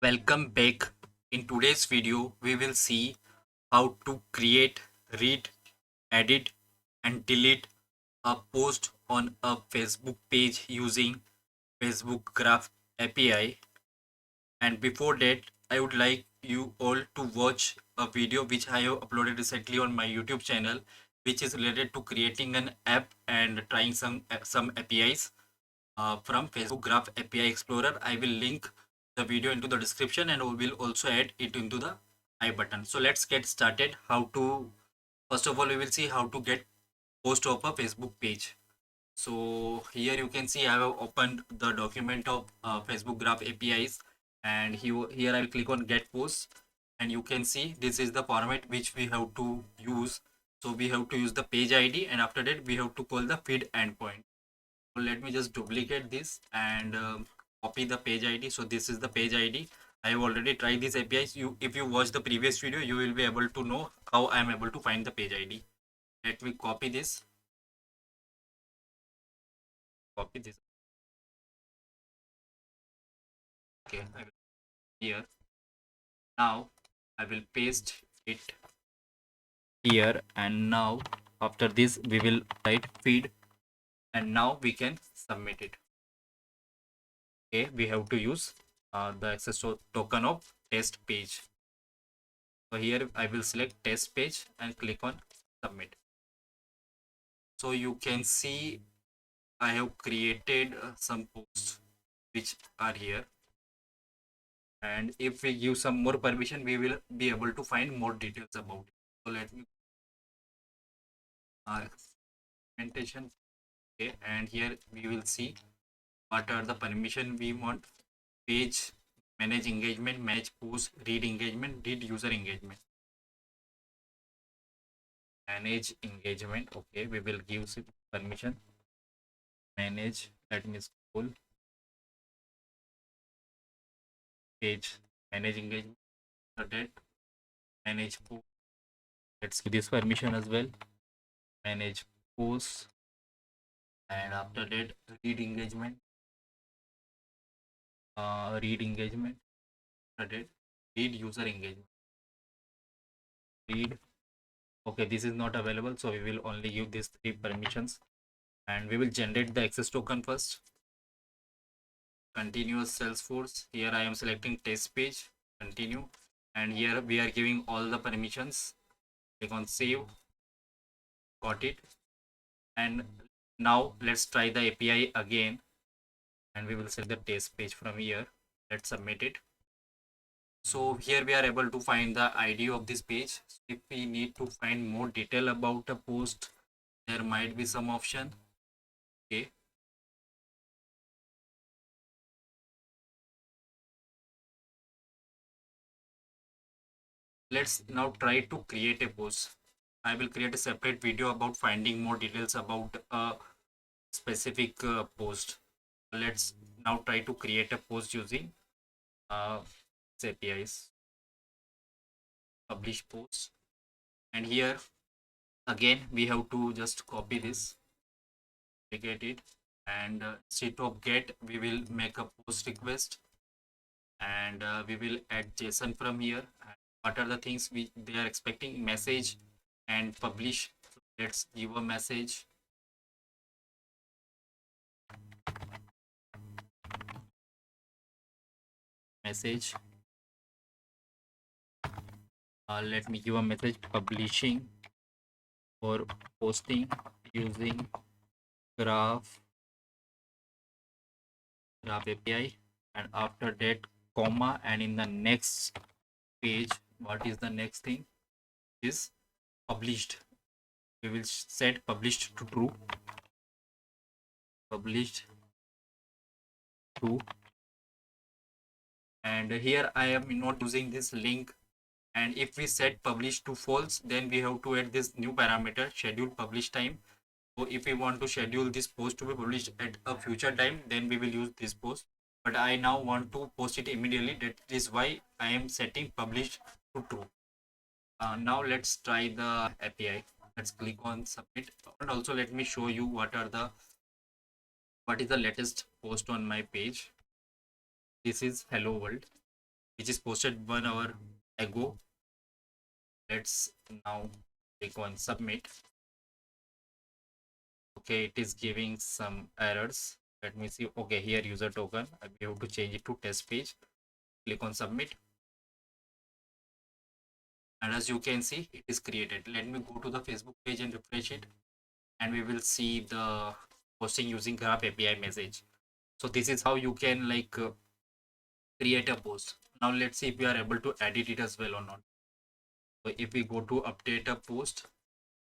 Welcome back. In today's video, we will see how to create, read, edit, and delete a post on a Facebook page using Facebook Graph API. And before that, I would like you all to watch a video which I have uploaded recently on my YouTube channel, which is related to creating an app and trying some APIs from Facebook Graph API Explorer. I will link the video into the description and we will also add it into the I button. So let's get started. First of all, we will see how to get post of a Facebook page. So here you can see I have opened the document of Facebook Graph APIs, and here I will click on get post, and you can see this is the format which we have to use. So we have to use the page ID, and after that we have to call the feed endpoint. So let me just duplicate this and copy the page ID. So this is the page ID. I have already tried these APIs. If you watch the previous video, you will be able to know how I am able to find the page ID. Let me copy this. Copy this. Okay, I will here. Now I will paste it here, and now after this we will write feed, and now we can submit it. Okay, we have to use the access token of test page. So here I will select test page and click on submit. So you can see I have created some posts which are here, and if we give some more permission we will be able to find more details about it. So let me documentation. Okay, and here we will see what are the permission we want. Page, manage engagement, manage post, read engagement, read user engagement, manage engagement. Okay, we will give permission. Manage, let me scroll. Page, manage engagement, that manage post. Let's give this permission as well. Manage post, and after that read engagement. Read engagement. After that read user engagement. Read. Okay, this is not available, so we will only give these three permissions, and we will generate the access token first. Continuous Salesforce. Here I am selecting test page. Continue, and here we are giving all the permissions. Click on save. Got it. And now let's try the API again, and we will set the test page from here. Let's submit it. So here we are able to find the ID of this page. So if we need to find more detail about a post, there might be some option. Okay, let's now try to create a post. I will create a separate video about finding more details about a specific post. Let's now try to create a post using uh, APIs. Publish post, and here again we have to just copy this, duplicate it, and instead of get we will make a post request, and we will add JSON from here. And what are the things they are expecting? Message and publish. So let's give a message. Let me give a message publishing or posting using graph API, and after that comma, and in the next page what is the next thing is published. We will set published to true. Published to, and here I am not using this link, and if we set publish to false, then we have to add this new parameter schedule publish time. So if we want to schedule this post to be published at a future time, then we will use this post, but I now want to post it immediately. That is why I am setting publish to true. Now let's try the API. Let's click on submit, and also let me show you what is the latest post on my page. This is hello world. which is posted 1 hour ago. Let's now click on submit. Okay, it is giving some errors. Let me see. Okay, here user token. I have to change it to test page. Click on submit. And as you can see, it is created. Let me go to the Facebook page and refresh it. And we will see the posting using Graph API message. So this is how you can like create a post. Now let's see if we are able to edit it as well or not. So if we go to update a post,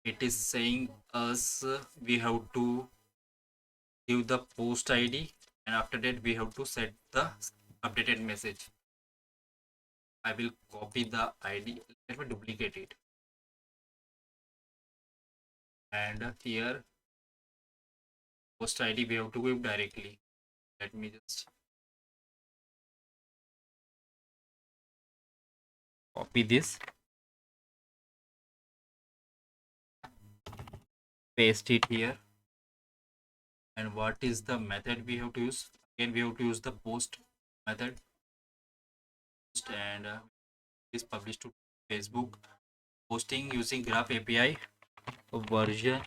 it is saying us we have to give the post ID, and after that we have to set the updated message. I will copy the ID. Let me duplicate it. And here post ID we have to give directly. Let me just copy this, paste it here. And what is the method we have to use? Again, we have to use the post method. And is published to Facebook. Posting using Graph API version.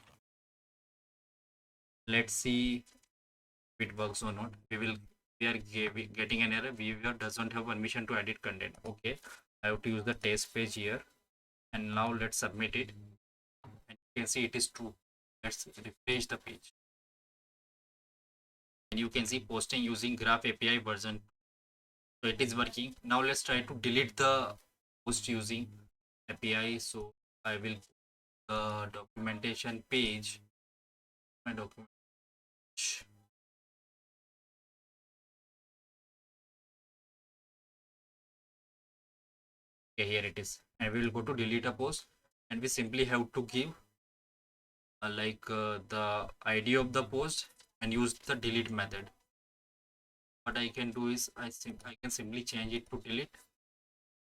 Let's see if it works or not. We are getting an error. Viewer doesn't have permission to edit content. Okay, I have to use the test page here. And now let's submit it. And you can see it is true. Let's refresh the page. And you can see posting using Graph API version. So it is working. Now let's try to delete the post using API. So I will documentation page. My document. Okay, here it is. And we will go to delete a post, and we simply have to give the ID of the post and use the delete method. What I can do is I can simply change it to delete,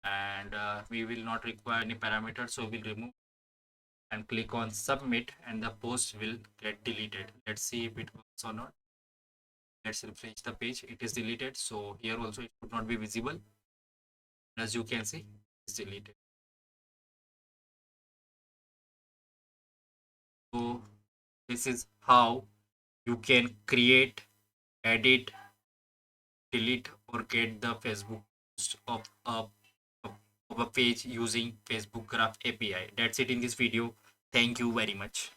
and we will not require any parameters, so we'll remove and click on submit, and the post will get deleted. Let's see if it works or not. Let's refresh the page. It is deleted, so here also it should not be visible. As you can see, it's deleted. So this is how you can create, edit, delete, or get the Facebook post of a page using Facebook Graph API. That's it in this video. Thank you very much.